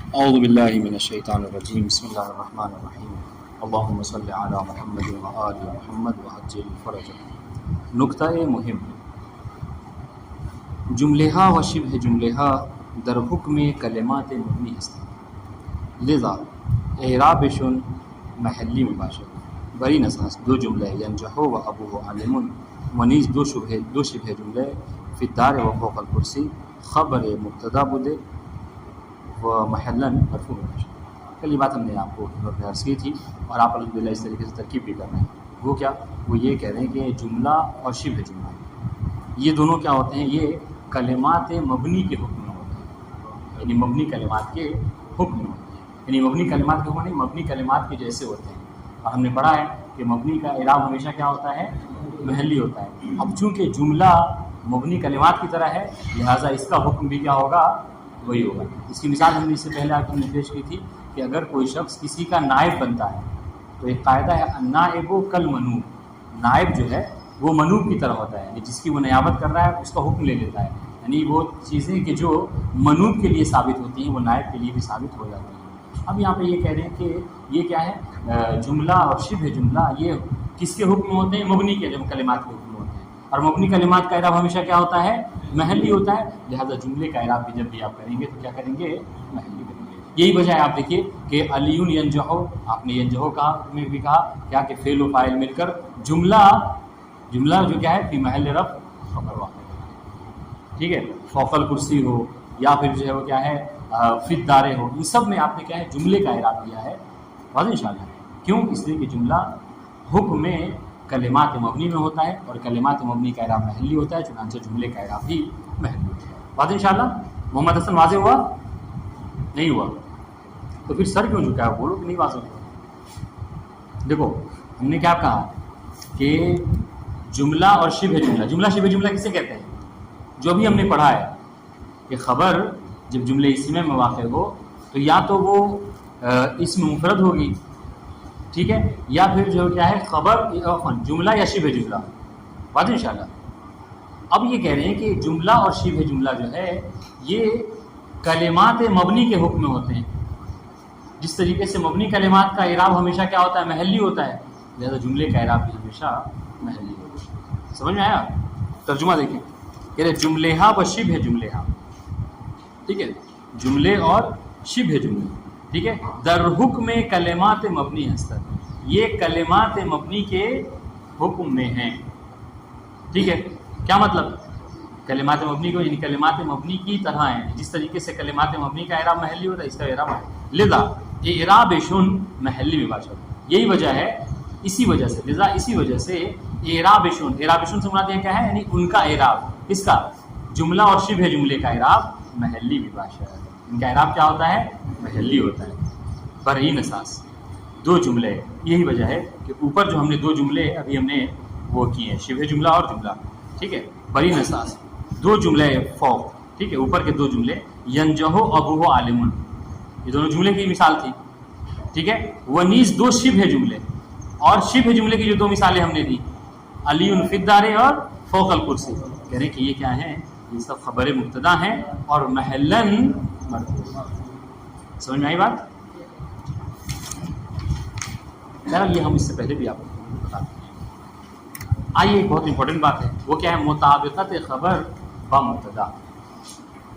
اعوذ باللہ من الشیطان الرجیم بسم اللہ الرحمن الرحیم اللہم صلی علی محمد و آل محمد وعجل فرجہ۔ نکتہ مهم، جملہ و شبہ جملہ در حکم کلمات مبنی هستند، لذا اعرابشون محلی مباشر بری نساس دو جملے ینجح و ابوہ عالم و نیز دو شبہ جملے فی الدار و فوق الکرسی خبر مبتدا بودے و محلاً مرفوع مباشر۔ کل یہ بات ہم نے آپ کو عرض کی تھی اور آپ الحمدللہ اس طریقے سے ترکیب بھی کر رہے ہیں۔ وہ کیا، وہ یہ کہہ رہے ہیں کہ جملہ اور شبہ جملہ یہ دونوں کیا ہوتے ہیں، یہ کلمات مبنی کے حکم میں ہوتے ہیں، یعنی مبنی کلمات کے حکم میں ہوتے ہیں، یعنی مبنی کلمات کے حکم نہیں، مبنی کلمات کے جیسے ہوتے ہیں۔ اور ہم نے پڑھا ہے کہ مبنی کا اعراب ہمیشہ کیا ہوتا ہے، محلی ہوتا ہے۔ اب چونکہ جملہ مبنی کلمات کی طرح ہے لہٰذا اس کا حکم بھی کیا ہوگا، وہی ہوگا۔ اس کی مثال ہم نے اس سے پہلے آپ نے پیش کی تھی کہ اگر کوئی شخص کسی کا نائب بنتا ہے تو ایک قاعدہ ہے النائب کالمنوب، نائب جو ہے وہ منوب کی طرح ہوتا ہے، یعنی جس کی وہ نیابت کر رہا ہے اس کا حکم لے لیتا ہے، یعنی وہ چیزیں کہ جو منوب کے لیے ثابت ہوتی ہیں وہ نائب کے لیے بھی ثابت ہو جاتی ہیں۔ اب یہاں پہ یہ کہہ رہے ہیں کہ یہ کیا ہے، جملہ اور شبہ جملہ یہ کس کے حکم میں ہوتے ہیں، مبنی کے کلمات کے حکم میں ہوتے ہیں، اور مبنی کلمات کا اعراب ہمیشہ کیا ہوتا ہے، محلی ہوتا ہے، لہذا جملے کا اعراب بھی جب بھی آپ کریں گے تو کیا کریں گے، محلی کریں گے۔ یہی وجہ ہے، آپ دیکھیے کہ علی ینجح، آپ نے ینجح کہا میں بھی کہا کیا کہ فعل و فاعل مل کر جملہ جو کیا ہے فی محل رفع خبر واقع، ٹھیک ہے، فوق الکرسی ہو یا پھر جو ہے وہ کیا ہے فی الدار ہو، ان سب میں آپ نے کیا ہے جملے کا اعراب کیا ہے، واضح انشاءاللہ۔ کیوں؟ اس لیے کہ جملہ حکم میں کلمات مبنی میں ہوتا ہے اور کلمات مبنی کا اعراب محلی ہوتا ہے، چنانچہ جملے کا اعراب بھی محلی ہوتا ہے۔ واضح انشاءاللہ۔ محمد حسن واضح ہوا؟ نہیں ہوا تو پھر سر کیوں جھکا ہے، بولو کہ نہیں واضح ہوا۔ دیکھو ہم نے کیا کہا کہ جملہ اور شبہ جملہ، جملہ شبہ جملہ کسے کہتے ہیں، جو بھی ہم نے پڑھا ہے کہ خبر جب جملے اسم میں واقع ہو تو یا تو وہ اسم مفرد ہوگی، ٹھیک ہے، یا پھر جو کیا ہے خبر جملہ یا شبہ جملہ، واضح انشاءاللہ۔ اب یہ کہہ رہے ہیں کہ جملہ اور شبہ جملہ جو ہے یہ کلمات مبنی کے حکم میں ہوتے ہیں، جس طریقے سے مبنی کلمات کا اعراب ہمیشہ کیا ہوتا ہے، محلی ہوتا ہے، لہذا جملے کا اعراب بھی ہمیشہ محلی ہوتا ہے۔ سمجھ میں آیا؟ ترجمہ دیکھیں، کہہ رہے جملہ و شبہ جملہ، ٹھیک ہے، جملے اور شبہ جملے، ٹھیک ہے، در حکم کلمات مبنی ہستند، یہ کلمات مبنی کے حکم میں ہیں، ٹھیک ہے۔ کیا مطلب، کلمات مبنی کو یعنی کلمات مبنی کی طرح ہیں، جس طریقے سے کلمات مبنی کا اعراب محلی ہوتا ہے اس کا اعراب ہے، لذا اعرابشن محلی مباشر، یہی وجہ ہے، اسی وجہ سے، لذا اسی وجہ سے اعرابشن سے مراد یہ کیا ہے، یعنی ان کا اعراب، اس کا جملہ اور شبہ جملے کا اعراب محلی مباشر ہے، ان کا اعراب کیا ہوتا ہے، محلی ہوتا ہے، برہین اساس دو جملے۔ یہی وجہ ہے کہ اوپر جو ہم نے دو جملے ابھی ہم نے وہ کیے ہیں، شبہ جملہ اور جملہ، ٹھیک ہے، برہین اساس دو جملے فوق، ٹھیک ہے، اوپر کے دو جملے ینجح ابوہ عالم، یہ دونوں جملے کی مثال تھی، ٹھیک ہے، وہ نیز دو شبہ جملے، اور شبہ جملے کی جو دو مثالیں ہم نے دی علی فی الدار اور فوق الکرسی، کہہ رہے ہیں کہ یہ کیا ہیں، یہ سب خبر مبتدا ہیں اور محلاً مرفوع۔ سمجھ میں آئی بات؟ بہرحال یہ ہم اس سے پہلے بھی آپ کو بتا دیں۔ آئیے ایک بہت امپورٹنٹ بات ہے، وہ کیا ہے، مطابقت خبر با مبتدا،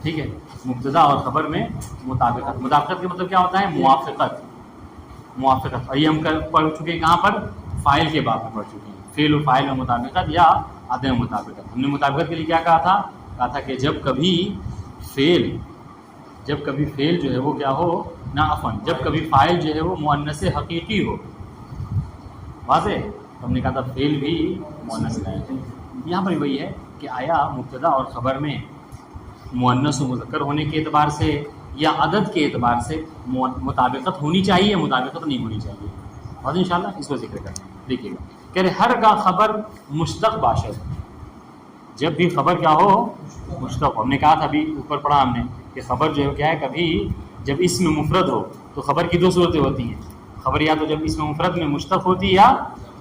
ٹھیک ہے، مبتدا اور خبر میں مطابقت۔ مطابقت کا مطلب کیا ہوتا ہے، موافقت، اور یہ ہم پڑھ چکے ہیں کہاں پر، فاعل کے باب میں پڑھ چکے ہیں، فعل و فاعل میں مطابقت یا عدم مطابقت۔ ہم نے مطابقت کے لیے کیا کہا تھا کہ جب کبھی فعل جو ہے وہ کیا ہو، جب کبھی فاعل جو ہے وہ مؤنث حقیقی ہو، واضح، ہم نے کہا تھا فعل بھی مؤنث ہے۔ یہاں پر وہی ہے کہ آیا مبتدا اور خبر میں مؤنث و مذکر ہونے کے اعتبار سے یا عدد کے اعتبار سے مطابقت ہونی چاہیے، مطابقت نہیں ہونی چاہیے، اور انشاءاللہ اس کو ذکر کریں۔ دیکھیے گا کہہ رہے ہر کا خبر مشتق باشد، جب بھی خبر کیا ہو، مشتق ہو۔ ہم نے کہا تھا ابھی اوپر پڑھا ہم نے کہ خبر جو ہے کیا ہے، کبھی جب اسم مفرد ہو تو خبر کی دو صورتیں ہوتی ہیں، خبر یا تو جب اسم مفرد میں مشتق ہوتی ہے یا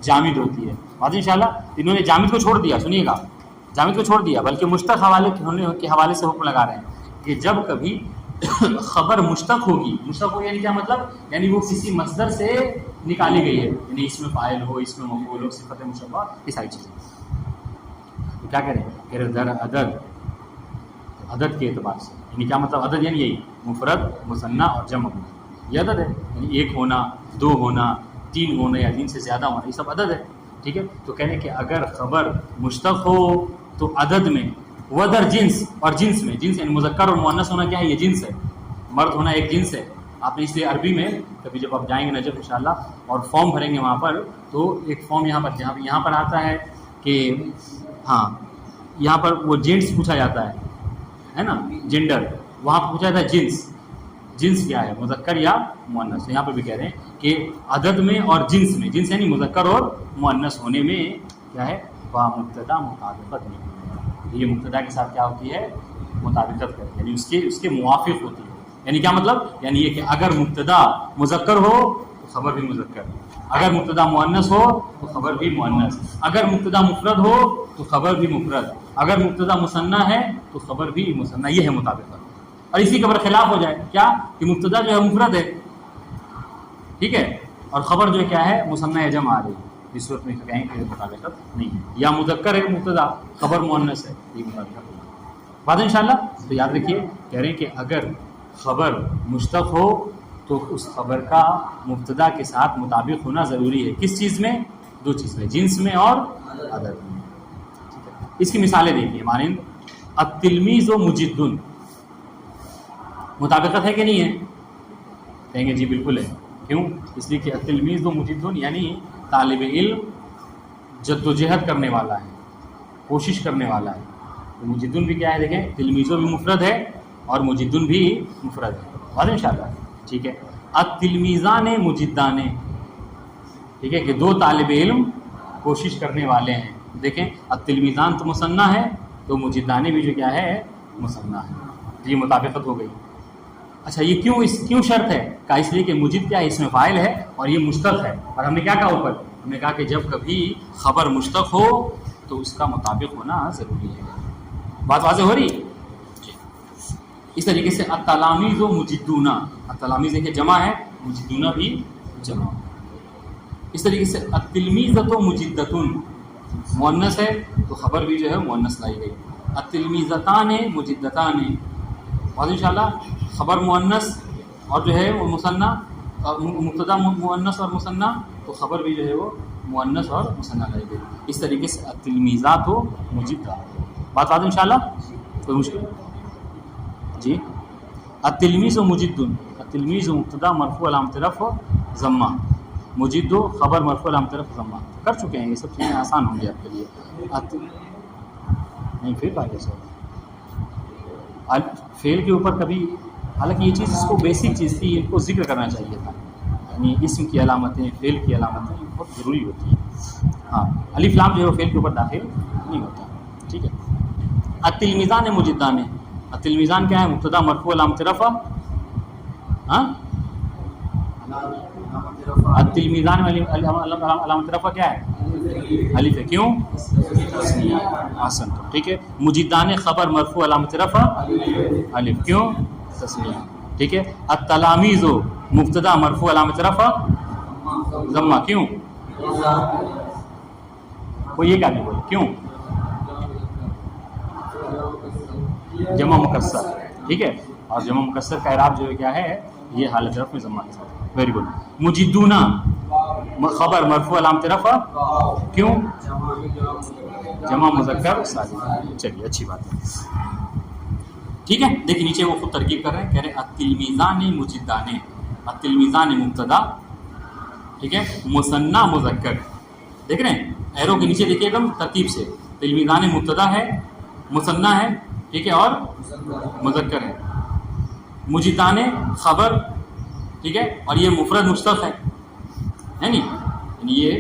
جامد ہوتی ہے، واضح انشاءاللہ۔ انہوں نے جامد کو چھوڑ دیا، سنیے گا، جامد کو چھوڑ دیا، بلکہ مشتق حوالے ہونے کے حوالے سے حکم لگا رہے ہیں کہ جب کبھی خبر مشتق ہوگی، مشتق ہو یعنی کیا مطلب، یعنی وہ کسی مصدر سے نکالی گئی ہے، یعنی اس میں فاعل ہو، اس میں مفعول ہو، صفت مشبہ، یہ ساری چیزیں. تو کیا کریں، کہہ رہے در عدد، عدد کے اعتبار سے، یعنی کیا مطلب عدد، یعنی یہی مفرد، مثنیٰ اور جمع ہونا، یہ عدد ہے، یعنی ایک ہونا، دو ہونا، تین ہونا یا تین سے زیادہ ہونا، یہ سب عدد ہے. ٹھیک ہے، تو کہنے کہ اگر خبر مشتق ہو تو عدد میں، ودر جنس، اور جنس میں، جنس یعنی مذکر اور مؤنث ہونا کیا ہے، یہ جنس ہے، مرد ہونا ایک جنس ہے. آپ نے اس لیے عربی میں کبھی جب آپ جائیں گے نجف انشاءاللہ اور فارم بھریں گے وہاں پر، تو ایک فارم یہاں پر، جہاں یہاں پر آتا ہے کہ ہاں یہاں پر وہ جینٹس پوچھا جاتا ہے نا، جینڈر، وہاں پہ پوچھا جاتا ہے جنس، جنس کیا ہے، مذکر یا مؤنث. یہاں پہ بھی کہہ رہے ہیں کہ عدد میں اور جنس میں، جنس یعنی مذکر اور مؤنث ہونے میں کیا ہے، با مبتدا مطابقت میں، یہ مبتدا کے ساتھ کیا ہوتی ہے، مطابقت کرتی ہے، یعنی اس کے موافق ہوتی ہے. یعنی کیا مطلب، یعنی یہ کہ اگر مبتدا مذکر ہو تو خبر بھی مذکر، اگر مبتدا مؤنث ہو تو خبر بھی مؤنث، اگر مبتدا مفرد ہو تو خبر بھی مفرد، اگر مبتدا مثنیٰ ہے تو خبر بھی مثنیٰ، یہ ہے مطابقت. اور اسی کے برخلاف ہو جائے کیا کہ مبتدا جو ہے مفرد ہے، ٹھیک ہے، اور خبر جو ہے کیا ہے، مثنیٰ یا جمع آ رہی ہے، اس صورت میں کہیں کہ مطابقت نہیں ہے. یا مذکر ہے مبتدا، خبر مؤنث ہے، یہ مطابقت نہیں ہے. بات انشاءاللہ تو یاد رکھیے، کہہ رہے ہیں کہ اگر خبر مشتق ہو تو اس خبر کا مبتدا کے ساتھ مطابق ہونا ضروری ہے. کس چیز میں؟ دو چیز میں، جنس میں اور عدد میں. اس کی مثالیں دیکھیے، مانند التلمیذ مجد، مطابقت ہے کہ نہیں ہے؟ کہیں گے جی بالکل ہے. کیوں؟ اس لیے کہ التلمیذ مجد یعنی طالب علم جد و جہد کرنے والا ہے، کوشش کرنے والا ہے. تو مجدن بھی کیا ہے، دیکھیں تلمیذ بھی مفرد ہے اور مجدن بھی مفرد ہے. اور انشاءاللہ ٹھیک ہے. التلمیذان مجدان، ٹھیک ہے کہ دو طالب علم کوشش کرنے والے ہیں. دیکھیں التلمیذان تو مثنیٰ ہے، تو مجدان بھی جو کیا ہے، مثنیٰ ہے. یہ مطابقت ہو گئی. اچھا یہ کیوں شرط ہے؟ کہا اس لیے کہ مجد کیا ہے، اس میں فاعل ہے اور یہ مشتق ہے. اور ہم نے کیا کہا اوپر، ہم نے کہا کہ جب کبھی خبر مشتق ہو تو اس کا مطابق ہونا ضروری ہے. بات واضح ہو رہی؟ اس طریقے سے التلامیذ مجدون، التلامیذ کہ جمع ہے، مجدون بھی جمع. اس طریقے سے التلمیذۃ مجدۃ، مؤنث ہے تو خبر بھی جو ہے مؤنث لائی گئی. التلمیذتان مجدتان، واضح انشاءاللہ، خبر مؤنث اور جو ہے وہ مثنیٰ، مبتدا مؤنث اور مثنیٰ، تو خبر بھی جو ہے وہ مؤنث اور مثنیٰ لائی گئی. اس طریقے سے التلمیذات مجدات. بات واضح انشاءاللہ، کوئی مشکل؟ جی التلمیذ مجد، التلمیذ مبتدا مرفوع علامت رفع ضمہ، مجد خبر مرفوع علامت رفع ضمہ. کر چکے ہیں، یہ سب چیزیں آسان ہوں گی آپ کے لیے. نہیں پھر آگے سے فعل کے اوپر کبھی، حالانکہ یہ چیز اس کو بیسک چیز تھی، ان کو ذکر کرنا چاہیے تھا. یعنی اسم کی علامتیں، فعل کی علامتیں بہت ضروری ہوتی ہیں. ہاں الف لام جو ہے وہ فعل کے اوپر داخل نہیں ہوتا. ٹھیک ہے. التلمیذان مجدان، التلمیذان کیا ہے، مبتدا مرفوع علامت رفع، ہاں التلمیذان میں علامت رفع کیا ہے، الف ہے. کیوں؟ تسنیہ. حسن. ٹھیک ہے. مجدان خبر مرفوع علامت رفع الف، کیوں؟ تسنیہ. ٹھیک ہے. التلامیذ مبتدا مرفوع علامت رفع ضمہ، کیوں؟ کوئی یہ کیا نہیں بولے، کیوں؟ جمع مکسر. ٹھیک ہے. اور جمع مکسر کا اعراب جو ہے کیا ہے، یہ حالت رفع میں ضمہ کے ساتھ. Very good. مجدون خبر مرفوع علامت رفع، کیوں؟ جمع مذکر سالم. چلیے اچھی بات ہے. ٹھیک ہے. دیکھیں نیچے وہ خود ترکیب کر رہے ہیں، کہہ رہے ہیں التلمیذان مجدان، التلمیذان مبتدا، ٹھیک ہے، مثنیٰ مذکر. دیکھ رہے ہیں ایرو کے نیچے، دیکھیے ایک دم ترتیب سے. تلمیذان مبتدا ہے، مثنیٰ ہے، ٹھیک ہے، اور مذکر ہے. مجدان خبر، ٹھیک ہے، اور یہ مفرد مشتق ہے نہیں، یعنی یہ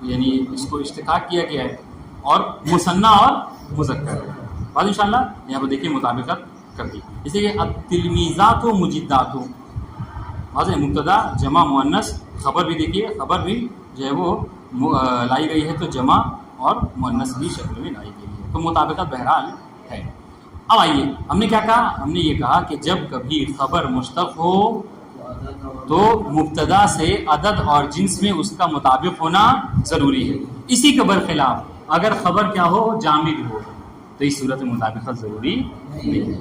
یعنی اس کو اشتقاق کیا گیا ہے، اور مثنیٰ اور مذکر ہے. بات انشاءاللہ یہاں پہ دیکھیے مطابقت کر دی. اس لیے التلمیذات و مجدات، واضح مبتدا جمع مؤنث، خبر بھی دیکھیے، خبر بھی جو ہے وہ لائی گئی ہے تو جمع اور مؤنث بھی شکل میں لائی گئی ہے. تو مطابقت بہرحال ہے. اب آئیے ہم نے کیا کہا، ہم نے یہ کہا کہ جب کبھی خبر مشتق ہو تو مبتدا سے عدد اور جنس میں اس کا مطابق ہونا ضروری ہے. اسی کے برخلاف اگر خبر کیا ہو، جامد ہو، تو اس صورت میں مطابقت ضروری نہیں ہے.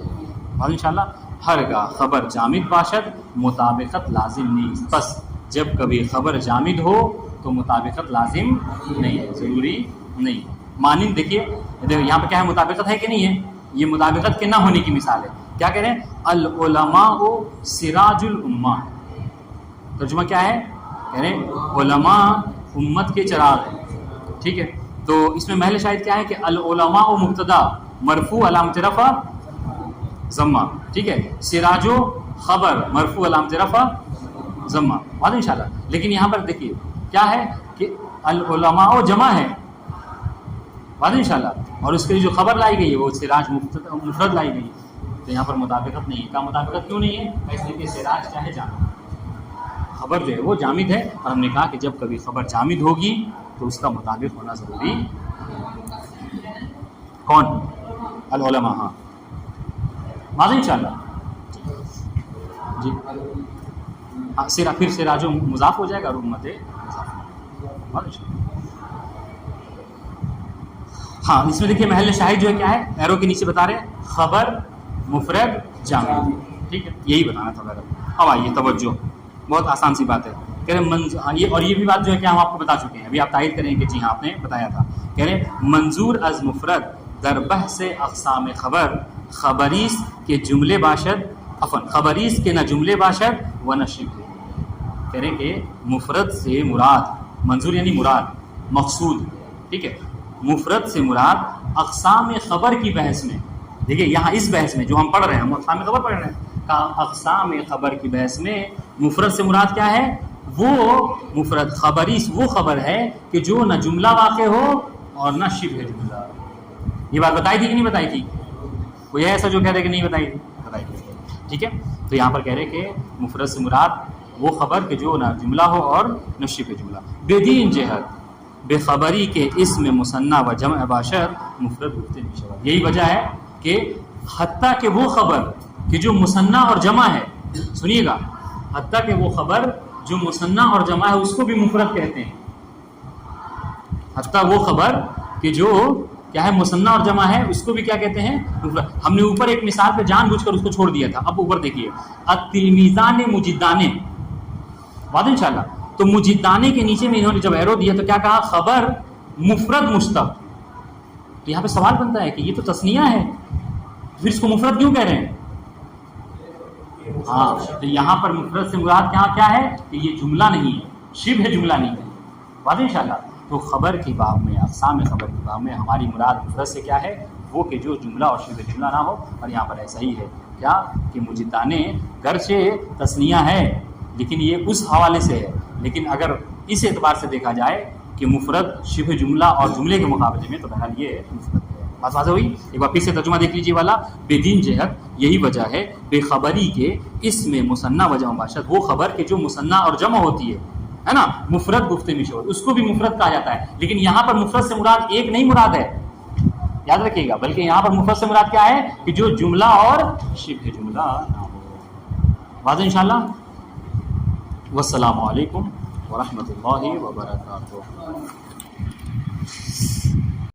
اور انشاءاللہ ہرگاہ خبر جامد باشد مطابقت لازم نہیں. بس جب کبھی خبر جامد ہو تو مطابقت لازم نہیں ہے، ضروری نہیں. مانند دیکھیے یہاں پہ کیا ہے، مطابقت ہے کہ نہیں ہے، یہ مطابقت کے نہ ہونے کی مثال ہے. کیا کہہ رہے ہیں، العلماء سراج الامہ. ترجمہ کیا ہے، کہہ رہے ہیں علماء امت کے چراغ ہیں. ٹھیک ہے، تو اس میں محل شاہد کیا ہے کہ العلماء مبتدا مرفوع علامت رفع ضمہ. ٹھیک ہے، سراج خبر مرفوع علامت رفع ضمہ. بات انشاءاللہ. لیکن یہاں پر دیکھیے کیا ہے کہ العلماء جمع ہے، بات انشاءاللہ، اور اس کے لیے جو خبر لائی گئی ہے وہ سراج مفرد لائی گئی. تو یہاں پر مطابقت نہیں ہے. کیا مطابقت کیوں نہیں ہے؟ اس لیے کہ سراج کیا ہے، جامد. خبر جو ہے وہ جامد ہے، اور ہم نے کہا کہ جب کبھی خبر جامد ہوگی تو اس کا مطابق ہونا ضروری. کون؟ العلماء. ہاں بات انشاءاللہ. جی ہاں، پھر سراج مضاف ہو جائے گا اور امت مضاف. ہاں اس میں دیکھیے محل شاہد جو ہے کیا ہے، ایرو کے نیچے بتا رہے ہیں خبر مفرد جامد. ٹھیک ہے، یہی بتانا تھا میرا. اب آئیے توجہ، بہت آسان سی بات ہے. کہہ رہے اور یہ بھی بات جو ہے کہ ہم آپ کو بتا چکے ہیں، ابھی آپ تائید کریں کہ جی ہاں آپ نے بتایا تھا. کہہ رہے منظور از مفرد در بحث اقسام خبر خبریس کے جملے باشد خبریس کے نہ جملے باشد و نہ شبہ. کہہ رہے کہ مفرد سے مراد، منظور یعنی مراد، مقصود. ٹھیک ہے، مفرد سے مراد اقسام خبر کی بحث میں. دیکھیے یہاں اس بحث میں جو ہم پڑھ رہے ہیں، ہم اقسام خبر پڑھ رہے ہیں، اقسام خبر کی بحث میں مفرد سے مراد کیا ہے، وہ مفرد خبریس وہ خبر ہے کہ جو نہ جملہ واقع ہو اور نہ شبہ جملہ. یہ بات بتائی تھی کہ نہیں بتائی تھی؟ کوئی ایسا جو کہہ رہے کہ نہیں بتائی تھی؟ بتائی تھی. ٹھیک ہے، تو یہاں پر کہہ رہے کہ مفرد سے مراد وہ خبر کہ جو نہ جملہ ہو اور نہ شبہ جملہ. بدین جہت بے خبری کے اسم مثنیٰ و جمع باشر مفرد گفتے میشور. یہی وجہ ہے کہ حتیٰ کہ وہ خبر کہ جو مثنیٰ اور جمع ہے، سنیے گا، حتیٰ کہ وہ خبر جو مثنیٰ اور جمع ہے اس کو بھی مفرد کہتے ہیں. حتیٰ وہ خبر کہ جو کیا ہے مثنیٰ اور جمع ہے اس کو بھی کیا کہتے ہیں، مفرد. ہم نے اوپر ایک مثال پہ جان بوجھ کر اس کو چھوڑ دیا تھا. اب اوپر دیکھیے التلمیذان مجدان. بات انشاءاللہ. تو مجدانے کے نیچے میں انہوں نے جب ایرو دیا تو کیا کہا، خبر مفرد مشتق. تو یہاں پہ سوال بنتا ہے کہ یہ تو تثنیہ ہے، پھر اس کو مفرد کیوں کہہ رہے ہیں؟ ہاں تو یہاں پر مفرد سے مراد کیا ہے کہ یہ جملہ نہیں ہے، شبہ جملہ نہیں ہے. بات انشاءاللہ. تو خبر کی باب میں، اقسام خبر کی باب میں ہماری مراد مفرد سے کیا ہے، وہ کہ جو جملہ اور شبہ جملہ نہ ہو. اور یہاں پر ایسا ہی ہے کیا کہ مجدانے گرچہ تثنیہ ہے لیکن یہ اس حوالے سے ہے. لیکن اگر اس اعتبار سے دیکھا جائے کہ مفرد شبہ جملہ اور جملے کے مقابلے میں، تو بہرحال یہ مفرد ہے. بات واضح ہوئی؟ ایک بار پھر سے ترجمہ دیکھ لیجیے والا. بدین جہت یہی وجہ ہے بے خبری کے اس میں مثنیٰ و جمع باشد وہ خبر کہ جو مثنیٰ اور جمع ہوتی ہے نا، مفرد گفتے مشور، اس کو بھی مفرد کہا جاتا ہے. لیکن یہاں پر مفرد سے مراد ایک نہیں مراد ہے، یاد رکھیے گا، بلکہ یہاں پر مفرد سے مراد کیا ہے کہ جو جملہ اور شبہ جملہ نہ ہو. واضح انشاءاللہ. والسلام علیکم ورحمۃ اللہ وبرکاتہ.